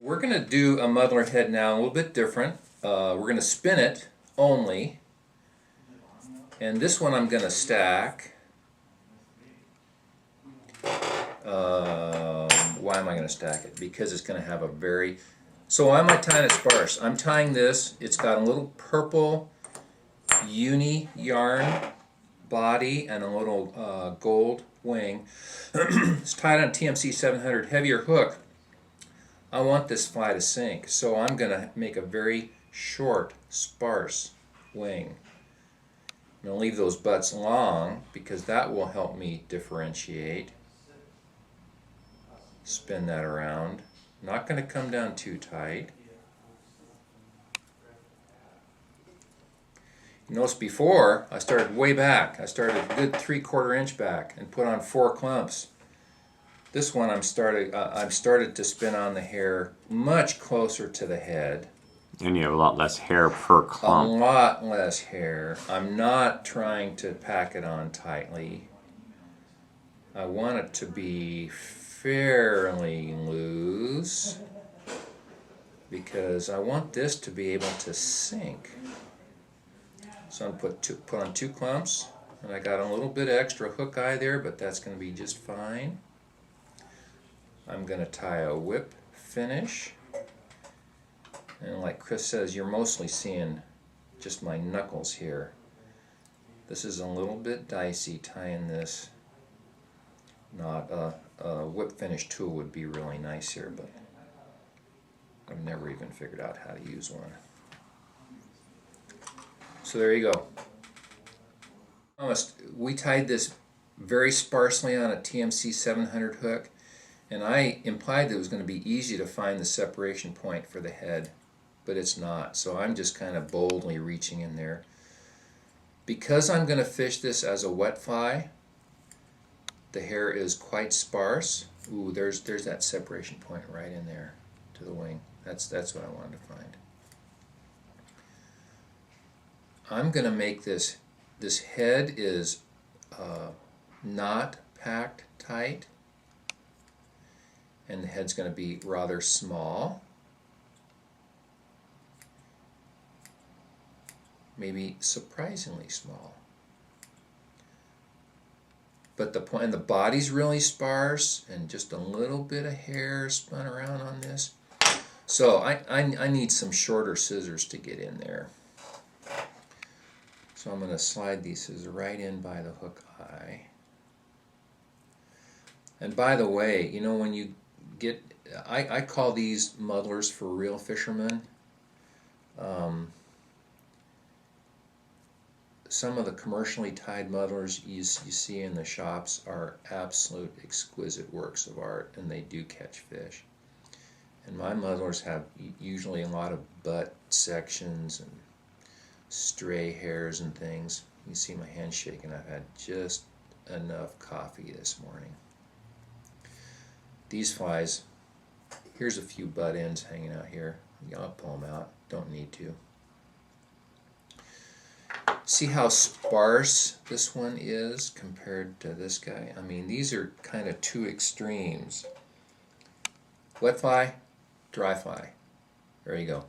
We're going to do a muddler head now, a little bit different. We're going to spin it only. And this one I'm going to stack. Why am I going to stack it? Because it's going to have a very... So why am I tying it sparse? I'm tying this. It's got a little purple uni yarn body and a little gold wing. It's tied on a TMC 700 heavier hook. I want this fly to sink, so I'm going to make a very short, sparse wing. I'm going to leave those butts long because that will help me differentiate. Spin that around. Not going to come down too tight. You notice before I started way back. I started a good 3/4 inch back and put on 4 clumps. This one I've started to spin on the hair much closer to the head. And you have a lot less hair per clump. A lot less hair. I'm not trying to pack it on tightly. I want it to be fairly loose because I want this to be able to sink. So I'm put on 2 clumps, and I got a little bit of extra hook eye there, but that's going to be just fine. I'm going to tie a whip finish, and like Chris says, you're mostly seeing just my knuckles here. This is a little bit dicey tying this. Not a whip finish tool would be really nice here, but I've never even figured out how to use one. So there you go. We tied this very sparsely on a TMC 700 hook, and I implied that it was going to be easy to find the separation point for the head, but it's not. So I'm just kind of boldly reaching in there. Because I'm going to fish this as a wet fly, the hair is quite sparse. Ooh, there's that separation point right in there to the wing. That's what I wanted to find. I'm going to make this head is not packed tight, and the head's going to be rather small, maybe surprisingly small. But the body's really sparse, and just a little bit of hair spun around on this. So I need some shorter scissors to get in there. So I'm going to slide these scissors right in by the hook eye. And by the way, you know, when you get, I call these muddlers for real fishermen. Some of the commercially tied muddlers you see in the shops are absolute exquisite works of art, and they do catch fish. And my muddlers have usually a lot of butt sections and stray hairs and things. You see my hand shaking. I've had just enough coffee this morning. These flies, here's a few butt ends hanging out here. I'll pull them out. Don't need to. See how sparse this one is compared to this guy? I mean, these are kind of two extremes. Wet fly, dry fly. There you go.